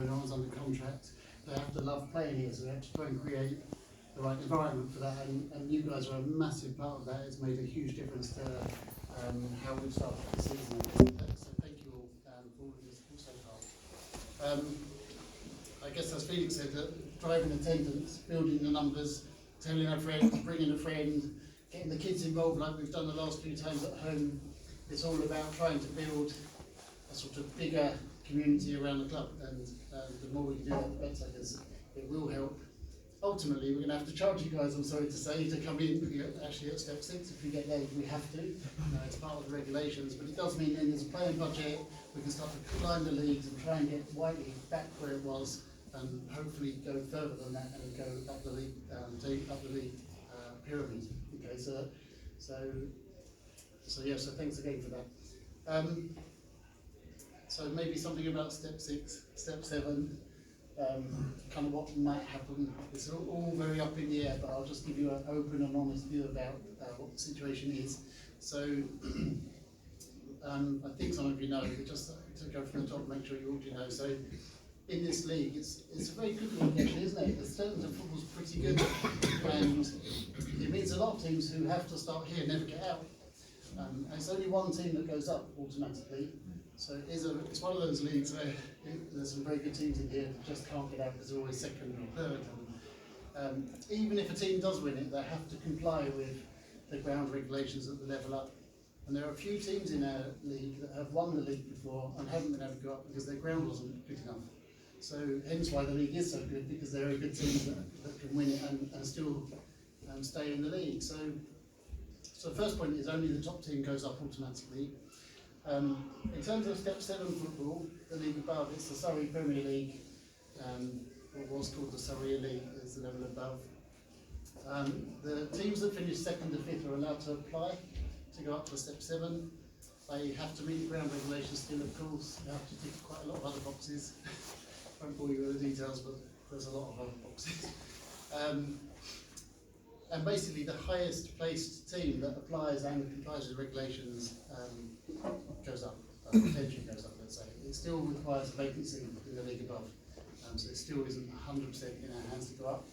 when I was under contract, they have to love playing here, so we have to try and create the right environment for that, and you guys are a massive part of that. It's made a huge difference to how we've started the season. So thank you all for all of your support so far. I guess as Felix said, driving attendance, building the numbers, telling a friend, bringing a friend, getting the kids involved like we've done the last few times at home. It's all about trying to build a sort of bigger community around the club, and the more we can do that, the better, because it will help. Ultimately, we're going to have to charge you guys, I'm sorry to say, to come in. Actually, at step 6, if we get there, we have to. It's part of the regulations, but it does mean then there's a playing budget. We can start to climb the leagues and try and get Whiteley back where it was, and hopefully go further than that and go up the league, pyramid. Okay, so thanks again for that. So maybe something about step 6, step 7. Kind of what might happen. It's all very up in the air, but I'll just give you an open and honest view about what the situation is. So I think some of you know, but just to go from the top and make sure you all do know. So in this league, it's a very good league actually, isn't it? The standard of football's pretty good, and it means a lot of teams who have to start here never get out. And it's only one team that goes up automatically. So it's one of those leagues where there's some very good teams in here that just can't get out because they're always second or third. And even if a team does win it, they have to comply with the ground regulations at the level up. And there are a few teams in our league that have won the league before and haven't been able to go up because their ground wasn't good enough. So hence why the league is so good, because there are good teams that can win it and still stay in the league. So the first point is only the top team goes up automatically. In terms of step 7 football, the league above, it's the Surrey Premier League, what was called the Surrey League, is the level above. The teams that finish 2nd to 5th are allowed to apply to go up to step 7. They have to meet the ground regulations still, of course. They have to tick quite a lot of other boxes. I won't bore you with the details, but there's a lot of other boxes. And basically the highest placed team that applies and complies with regulations goes up, potentially goes up, let's say. It still requires a vacancy in the league above, so it still isn't 100% in our hands to go up.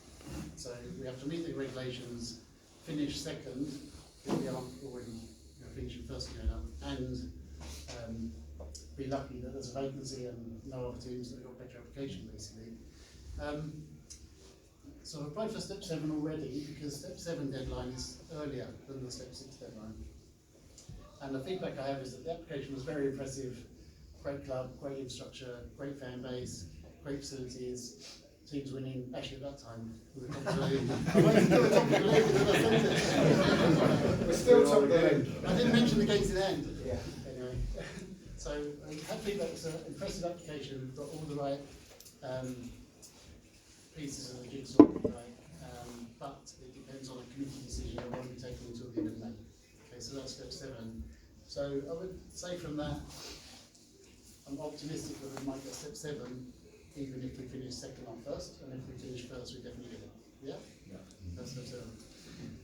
So we have to meet the regulations, finish 2nd, if we aren't already finishing 1st going up, and be lucky that there's a vacancy and no other teams that have got better application, basically. So I've applied for step 7 already because step 7 deadline is earlier than the step 6 deadline. And the feedback I have is that the application was very impressive. Great club, great infrastructure, great fan base, great facilities, teams winning. Actually, at that time, we were top of the league. I waited until the top of the league until I sent it. We're still top of the league. I didn't mention the gates in hand. Yeah. Anyway, so I had feedback. It's an impressive application. We've got all the right pieces of the jigsaw, right? But it depends on a committee decision that won't be taken until the end of May. Okay, so that's step 7. So I would say from that, I'm optimistic that we might get step 7, even if we finish 2nd or 1st, and if we finish 1st, we definitely get it. Yeah? Yeah. That's step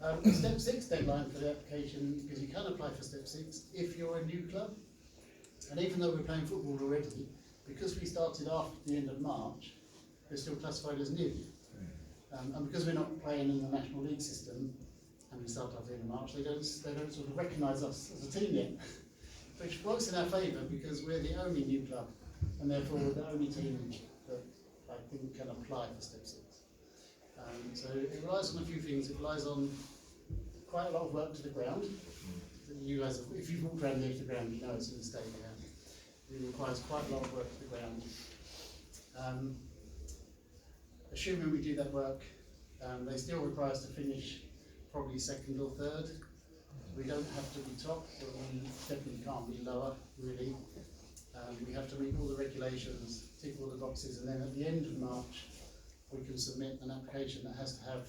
7. Step 6 deadline for the application, because you can apply for step 6 if you're a new club. And even though we're playing football already, because we started after the end of March, we're still classified as new. And because we're not playing in the National League system, and we started after the end of March, they don't sort of recognise us as a team yet, which works in our favour because we're the only new club, and therefore we're the only team that I think can apply for step 6. So it relies on a few things. It relies on quite a lot of work to the ground. You guys, if you've walked around near the ground, you know it's in the state here. It requires quite a lot of work to the ground. Assuming we do that work, they still require us to finish probably 2nd or 3rd. We don't have to be top, but we definitely can't be lower, really. We have to meet all the regulations, tick all the boxes, and then at the end of March, we can submit an application that has to have,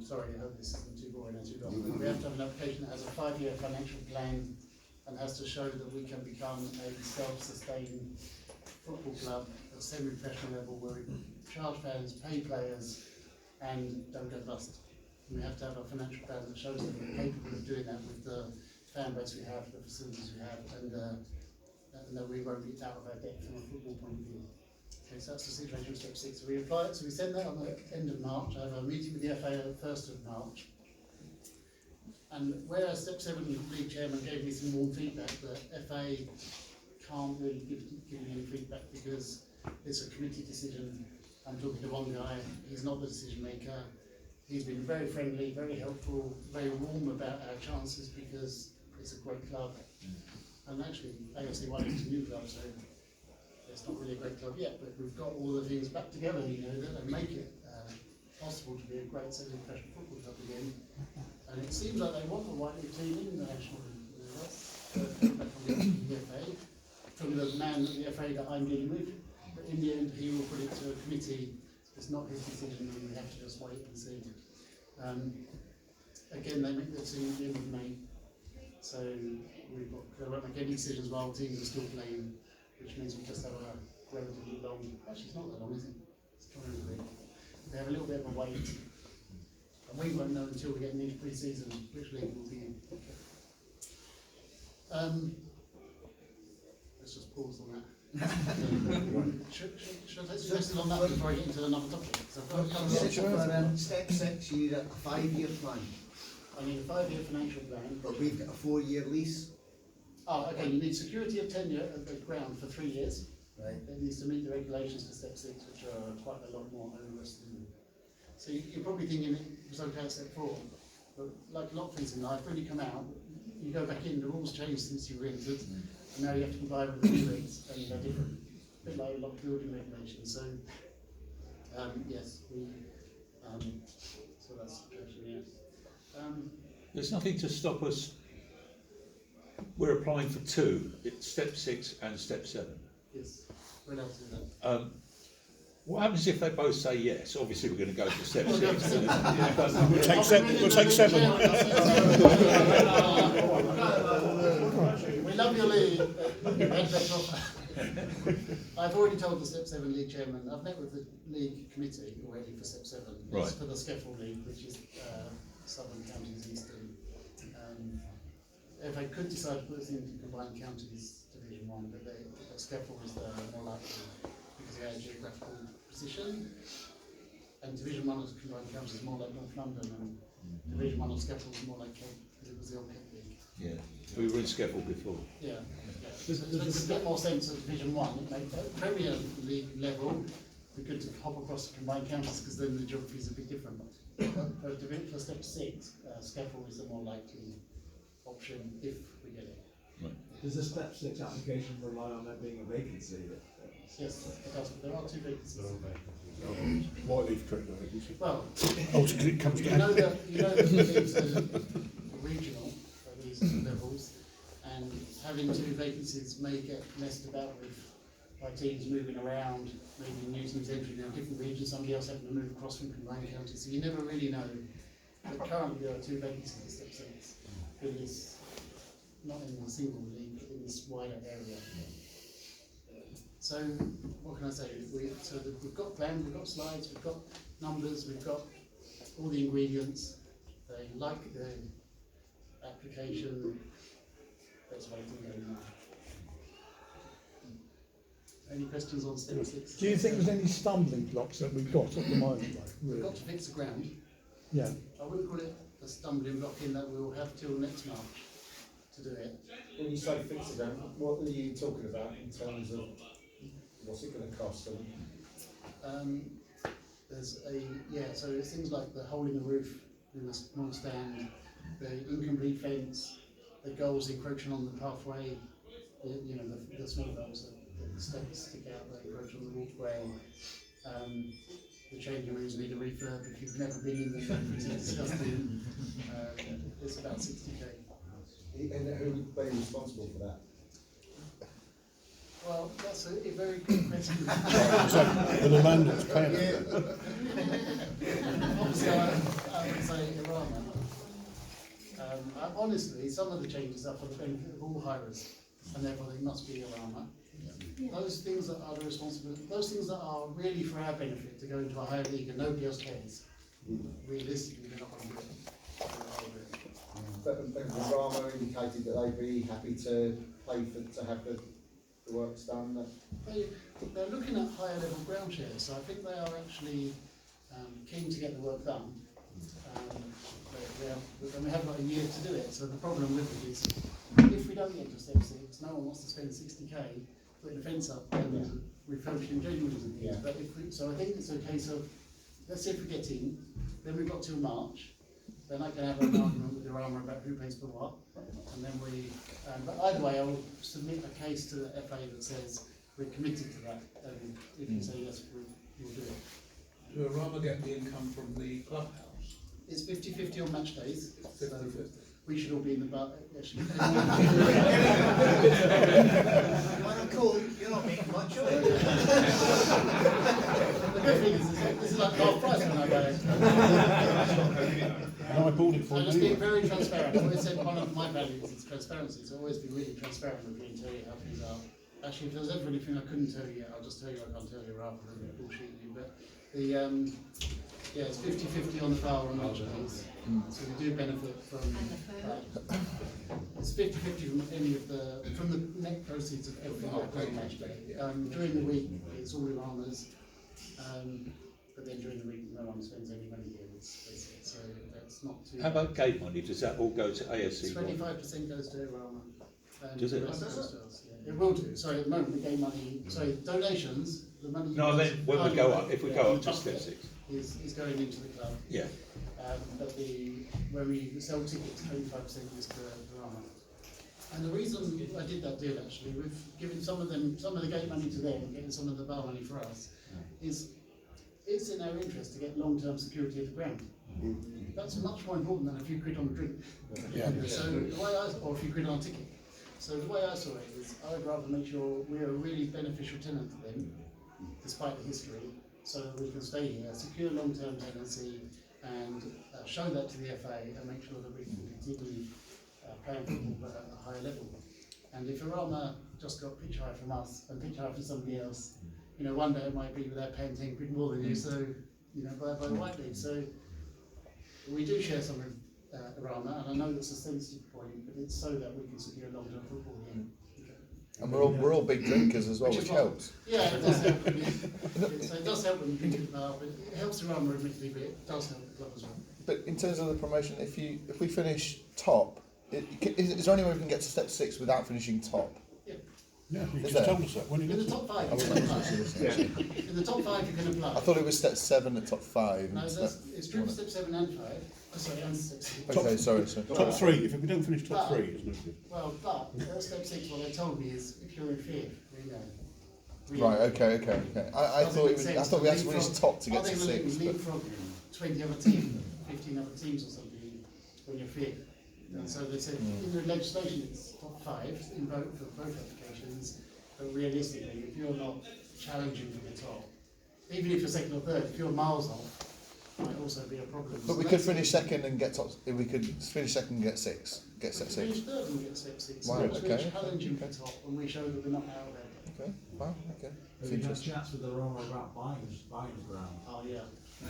sorry, I hope this isn't too boring and too long. We have to have an application that has a 5-year financial plan and has to show that we can become a self-sustaining football club at semi-professional level where we charge fans, pay players, and don't go bust. We have to have a financial plan that shows that we're capable of doing that with the fan base we have, the facilities we have, and that we won't be out of our depth from a football point of view. Okay, so that's the situation of step 6. So we apply it, so we send that on the end of March. I have a meeting with the FA on the 1st of March. And whereas step 7 league chairman gave me some warm feedback, the FA can't really give me any feedback because it's a committee decision. I'm talking to one guy, he's not the decision maker. He's been very friendly, very helpful, very warm about our chances because it's a great club. And actually, AFC1 is a new club, so it's not really a great club yet, but we've got all the things back together, you know, that make it possible to be a great semi-professional football club again. And it seems like they want a white league team in the National League. You know, that's the feedback from the FA, from the man at the FA that I'm dealing with. But in the end, he will put it to a committee. It's not his decision, and we have to just wait and see. Again, they make the decision at the end of May. So they won't make any decisions while teams are still playing, which means we just have a relatively long, actually it's not that long, is it? It's 20 weeks. We have a little bit of a wait, and we won't know until we get into pre-season which league will be in. Let's just pause on that. Should I let's on that before I get into another topic? For step 6, you need a 5-year plan, I need a 5-year financial plan. but we've got a 4-year lease. Oh, okay, you need security of tenure at the ground for 3 years. Right. It needs to meet the regulations for step 6, which are quite a lot more onerous than. So you're probably thinking it was okay at step 4, but like a lot of things in life, when you come out, you go back in, the rules changed since you were entered, and now you have to comply with the new regs, and they're different. A bit like a lot of building regulations. So, yes, so that's the situation, yes. There's nothing to stop us. We're applying for 2. It's step 6 and step 7. Yes, we're allowed to do that. What happens if they both say yes? Obviously, we're going to go for step 6. We'll take 7. We'll take 7. We love your league. I've already told the Step 7 League chairman, I've met with the league committee already for Step 7. Right. It's for the Scaffold League, which is Southern Counties Eastern. If I could decide to put us into Combined Counties Division 1, but Scaffold is more likely because they have a geographical position. And Division 1 of Combined Counties is more like North London, and Division 1 of Scaffold is more like Kent, because it was the old Kent League. Yeah, we were in Scaffold before. Yeah. So it makes a bit more sense at Division 1. It makes Premier League level, it'd be good to hop across the Combined Counties because then the geography is a bit different. But for step 6, Scaffold is the more likely option if we get it. Right. Does the step 6 application rely on there being a vacancy? Yes, it does. There are 2 vacancies. White leaf cricket vacancy. Well, Oh, because it comes you down. know that the leagues are regional at these levels, and having 2 vacancies may get messed about with by teams moving around, maybe new teams entering in a different region, somebody else having to move across from Combined Counties. So you never really know. But currently there are 2 vacancies in step 6. It is not in a single league, but in this wider area. So what can I say? We've got plans, we've got slides, we've got numbers, we've got all the ingredients. They like the application. Let's wait and go now. Any questions on step 6? Do you think there's any stumbling blocks that we've got at the moment? We've Really? got to fix the ground. Yeah. I wouldn't call it a stumbling block in that we'll have till next March to do it. When you say fix the ground, what are you talking about in terms of what's it going to cost? So it's things like the hole in the roof in the small stand, the incomplete fence, the goals encroaching on the pathway, the small goals that the stakes stick out that encroach on the walkway. The changing rooms need a refurb. If you've never been in them, it's disgusting. It's about 60k. And who would be responsible for that? Well, that's a very good question. So the landlord's paying it. Obviously, I would say Irama. Honestly, some of the changes are for the benefit of all hirers, and therefore they must be Irama. Those things that are the responsibility, those things that are really for our benefit to go into a higher league and nobody else cares, realistically they're not going to do it. But Rama indicated that they'd be happy to pay to have the the work's done, that They're looking at higher level ground shares, so I think they are actually keen to get the work done. And we have got a year to do it, so the problem with it is, if we don't get to step 6, no one wants to spend 60k putting a fence up and refurbishing genuines and things. Yeah. But so I think it's a case of, let's see if we get in, then we've got till March, then I can have an argument with the Rama about who pays for what, and then but either way, I'll submit a case to the FA that says we're committed to that, and if you say yes, we'll do it. Do a Rama get the income from the clubhouse? It's 50-50 on match days. 50-50. We should all be in the bar, actually. You want to call, you're not making much of it. The good thing is, this is like half price when I go. And I bought it for So you just being anyway. very transparent. I always said one of my values is transparency, so always be really transparent with you and tell you how things are. Actually, if there's ever anything I couldn't tell you yet, I'll just tell you I can't tell you rather than bullshit you. But the yeah, it's 50-50 on the power on match days. So we do benefit from that. It's 50-50 from any of from the net proceeds of every match day. During the week, it's all Ramas, but then during the week, no one spends any money here. So that's not too. How about gate money? Does that all go to ASC? 25% goes to Rama. Does it? The rest goes to us, yeah. It will do. Sorry, at the moment, the game money, donations, the money. No, I meant when we go up, if we go up to step 6. Is going into the club. Yeah. But when we sell tickets, 25% is to Rama. And the reason I did that deal actually, with giving some of the gate money to them and getting some of the bar money for us, is it's in our interest to get long-term security of the ground. That's much more important than a few quid on a drink. Yeah. So the way or a few quid on a ticket. So the way I saw it is, I would rather make sure we're a really beneficial tenant to them, despite the history, so that we can stay here, secure long-term tenancy, and show that to the FA and make sure that we can continue playing football at a higher level. And if Arama just got pitch high from us and pitch high from somebody else, one day it might be without paying 10 quid more than you, so, by the white league. So we do share some with Arama, and I know that's a sensitive point, but it's so that we can secure long-term football here. And we're all big drinkers as well, which helps. Yeah, it does help. So it does help when you drink at the bar, but it helps the Arama admittedly, but it does help the club as well. But in terms of the promotion, if we finish top, is there any way we can get to step 6 without finishing top? Yeah, you Is just there? told us that when you In the did. top 5, I you can apply. In the top 5, you can apply. I thought it was step 7 and top 5. No, it's true for step 7 and 5. Oh, sorry, and 6. Okay, sorry. Top 3, if we don't finish top But- 3, it's no good. Well, but step 6, what they told me is if you're in 5th, Right, okay. I thought we had to finish top to get to 6. League But from 20 other teams, 15 other teams or something when you're 5th. And so they said in the legislation it's top 5 in both applications, but realistically, if you're not challenging for the top, even if you're 2nd or 3rd, if you're miles off, it might also be a problem. we could finish 2nd and get top. If we could finish 2nd and get 6, get step 6. Finish 3rd and get step 6. Wow, So okay, we're challenging for top, and we show that we're not out there. Okay, wow, okay. It's Have you had interesting. chats with the Roma about buying ground? Oh yeah.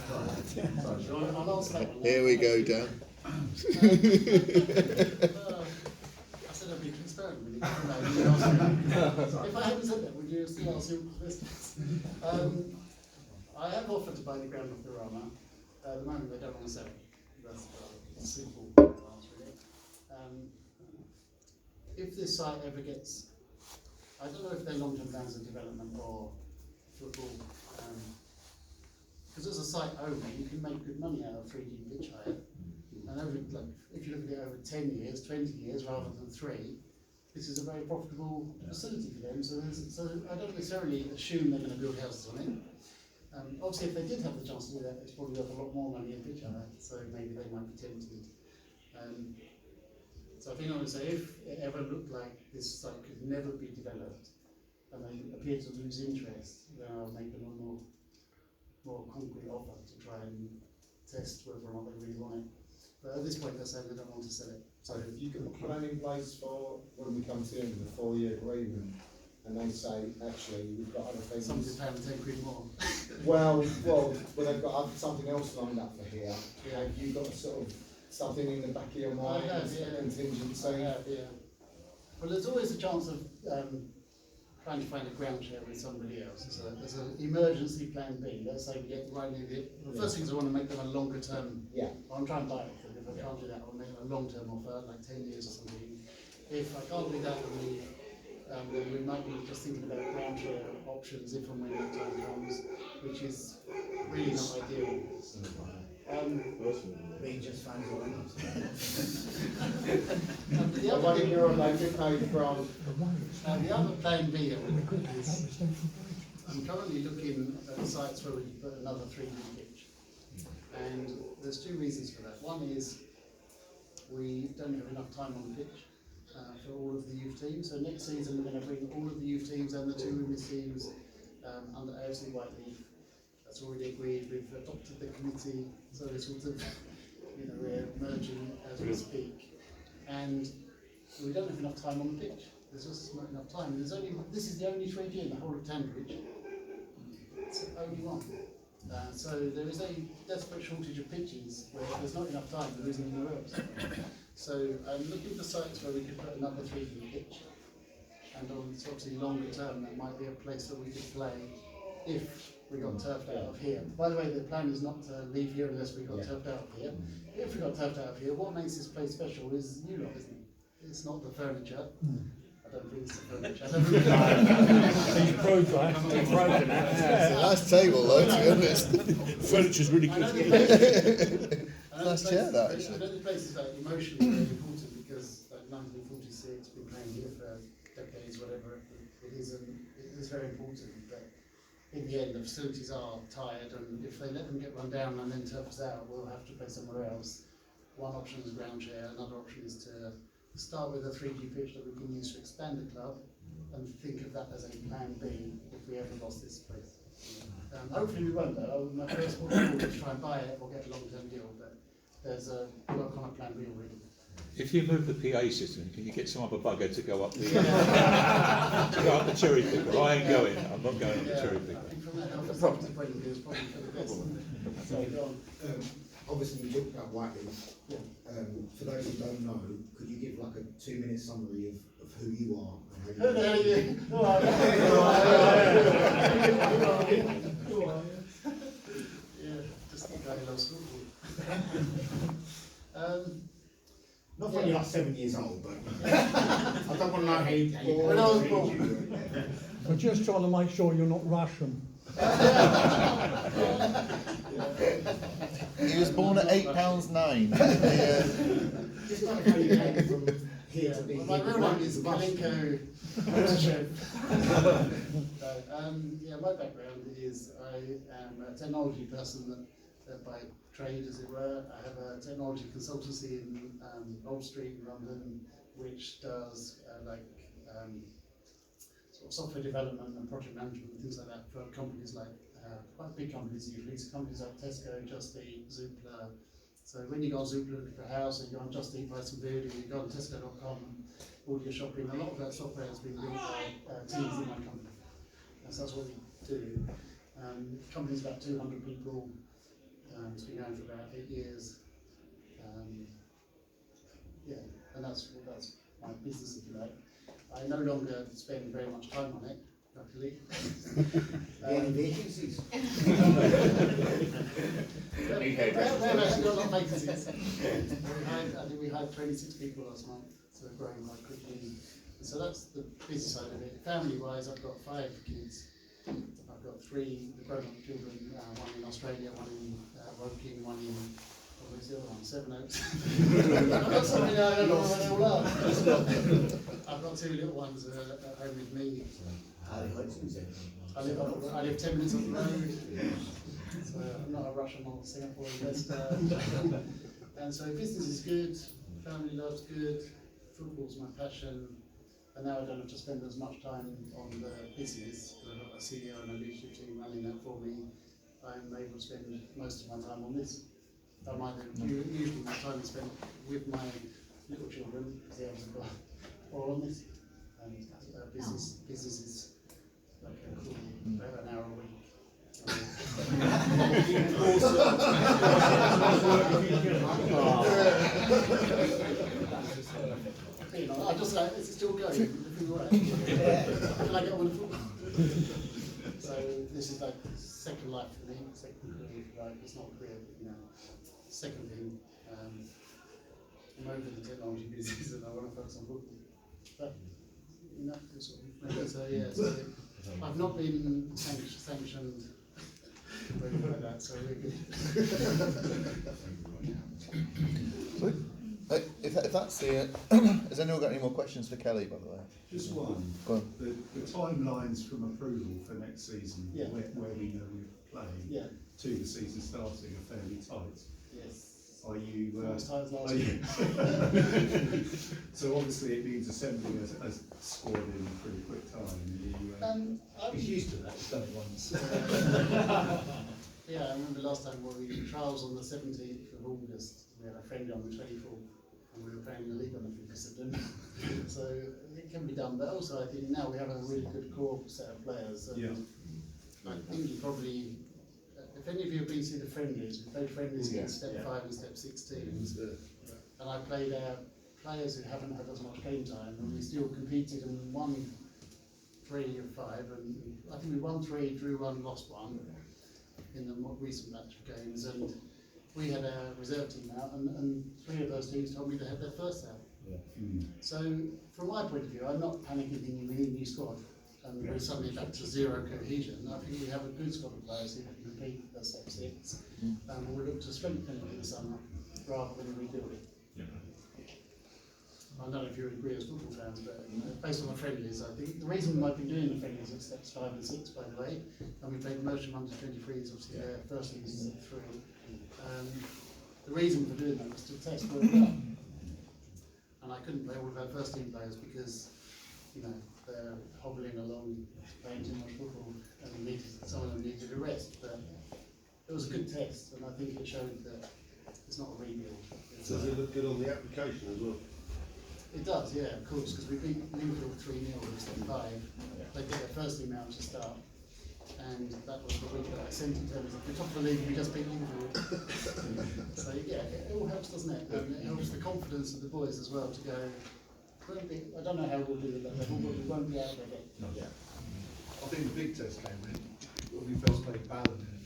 I'll answer that one. Here we go, Dan. I said I'd be transparent with you. If I hadn't said that, would you still ask me questions? I have offered to buy the ground off the Rama. At the moment, they don't want to sell it. That's a simple answer, really. If this site ever gets, I don't know if they're long-term plans of development or football. Because as a site owner, you can make good money out of 3D pitch hire. And if you look at it over 10 years, 20 years rather than 3, this is a very profitable facility for them. So I don't necessarily assume they're going to build houses on it. Obviously, if they did have the chance to do that, it's probably worth a lot more money in pitch hire. So maybe they might be tempted. So I think I would say if it ever looked like this site could never be developed, and they appear to lose interest, then I'll make a more concrete offer to try and test whether or not they really want it. But at this point, they're saying they don't want to sell it. So if you can put a plan in place for when we come to the end of the 4-year agreement, and they say, actually, we've got other things. Somebody's paying 10 quid more. Well, they've got something else lined up for here. Yeah. Have you got sort of something in the back of your I mind, have, as a yeah. contingency? Yeah. Well, there's always a chance of trying to find a ground share with somebody else. There's an emergency plan B. Let's say we get right near the first thing is I want to make them a longer term. Yeah. I'm trying to buy it. If I can't do that, I'll make them a long term offer, like 10 years or something. If I can't do that, then we might be just thinking about ground share options if and when that time comes, which is really not ideal. Rangers fans are on us. The I other want to thing, hear on like £50 grant. the other plan B is I'm currently looking at sites where we can put another 3D pitch. And there's two reasons for that. One is we don't have enough time on the pitch for all of the youth teams. So next season we're going to bring all of the youth teams and the two women's teams under AFC White Leaf. That's already agreed. We've adopted the committee, so we're sort of, we're merging as we speak. And we don't have enough time on the pitch. There's just not enough time. This is the only 3G in the whole of Cambridge. It's the only one. So there is a desperate shortage of pitches where there's not enough time, there isn't anywhere else. So I'm looking for sites where we could put another 3D pitch. And obviously longer term, that might be a place that we could play if we got turfed out of here. By the way, the plan is not to leave here unless we got turfed out of here. If we got turfed out of here, what makes this place special is you lot, isn't it? It's not the furniture. I don't think it's the furniture. He's proved that. He's broken that. It's a nice table though, to be honest. Furniture's really I know good. the places, Nice chair, that, actually. I know the place is like emotionally very important because like 1946, been playing here for decades, whatever. It is very important. But in the end, the facilities are tired, and if they let them get run down and then turf us out, we'll have to play somewhere else. One option is ground share. Another option is to start with a 3D pitch that we can use to expand the club, and think of that as a plan B if we ever lost this place. Hopefully we won't though. My first port of call is try and buy it or get a long-term deal, but there's a work on a plan B already. If you move the PA system, can you get some other bugger to go up the to go up the cherry picker? I ain't going. I'm not going up the cherry I picker. think from that health and safety point of view, it's probably for the best. So go on. Obviously, you talked about Whiteley. Yeah. For those who don't know, could you give like a 2-minute summary of who you are? And Who the hell are you? Who are you? Yeah, just the guy who loves football. Not when you're like 7 years old, but I don't want to know how you When I was born. We're just trying to make sure you're not Russian. He was born at £8.09. Just like how you came from here to be Well, my real name is Kalinko. My background is I am a technology person that by trade, as it were. I have a technology consultancy in Old Street in London, which does sort of software development and project management and things like that for companies like quite big companies usually. So companies like Tesco, Just Eat, Zoopla. So when you go on Zoopla looking for a house, or you go on Just Eat buy some food, or you go on Tesco.com and order your shopping, a lot of that software has been built by teams in my company. And so that's what we do. Company's about 200 people. It's been going for about 8 years. And that's my business, if you like. I no longer spend very much time on it, luckily. Any vacancies? We've actually got a lot of vacancies. I think we hired 26 people last month, so we're growing quite quickly. And so that's the business side of it. Family-wise, I've got 5 kids. I've got 3 grown-up children, one in Australia, one in Woking, one in, where's the other one? Seven Oaks. I've got so many, I don't know where they all are. I've got 2 little ones at home with me. I live 10 minutes up the road. So I'm not a Russian or Singapore investor. And so business is good, family love's good, football's my passion. And now I don't have to spend as much time on the business. I've got a CEO and a leadership team running that for me. I'm able to spend most of my time on this. I'm either usually my time is spent with my little children, as the others have got, or on this. And business is like a cool, about an hour a week. keen on it. I just like, is it still going? Can I get on with football? So this is like second life for me, second career, right? It's not a career, but you know, second thing. I'm over the technology business and I want to focus on football. But you know, sort of, so yeah, so I've not been sanctioned or anything like that, so we're good. So, if that's the, has anyone got any more questions for Kelly, by the way? Just one. Go on. The timelines from approval for next season, Yeah. where we know we're playing, Yeah. to the season starting are fairly tight. Yes. Are you? Not as tight as last are you- year. So obviously it means assembling a squad in a pretty quick time. He's used to that, he's done it once. Yeah, I remember last time when we did trials on the 17th of August, we had a friendly on the 24th, and we were playing the league on the 5th of September. So it can be done, but also I think now we have a really good core set of players. And Yeah. I think you probably, if any of you have been to the friendlies, we played friendlies against Step 5 and Step 6 teams, and I played players who haven't had as much game time, and we still competed and won 3 of 5, and I think we won 3, drew 1, lost 1 in the more recent batch of games, and we had a reserve team out, and 3 of those teams told me they had their first out. So from my point of view, I'm not panicking thinking we need a new squad and we're suddenly back to zero cohesion. I think we have a good squad of players who can compete at Step 6, and we'll look to strengthen it in the summer rather than rebuild it. I don't know if you agree as football fans, but based on the friendlies, I think the reason I've been doing the friendlies at Steps 5 and 6, by the way, and we played motion under 23s, obviously their first league is Step 3. The reason for doing that was to test where we are. And I couldn't play all of our first team players because, you know, they're hobbling along, playing too much football, and some of them needed a rest. But it was a good test, and I think it showed that it's not a rebuild. Does it look good on the application as well? It does, yeah, of course, because we beat Linfield 3-0 in Step 5. They did their first team out to start, and that was the week that I sent it to them. We're top of the league, we just beat Linfield. So yeah, it all helps, doesn't it? And it helps the confidence of the boys as well to go, I don't know how we'll do at that level, but we won't be out there yet. I think the big test came in when we first played Ballon in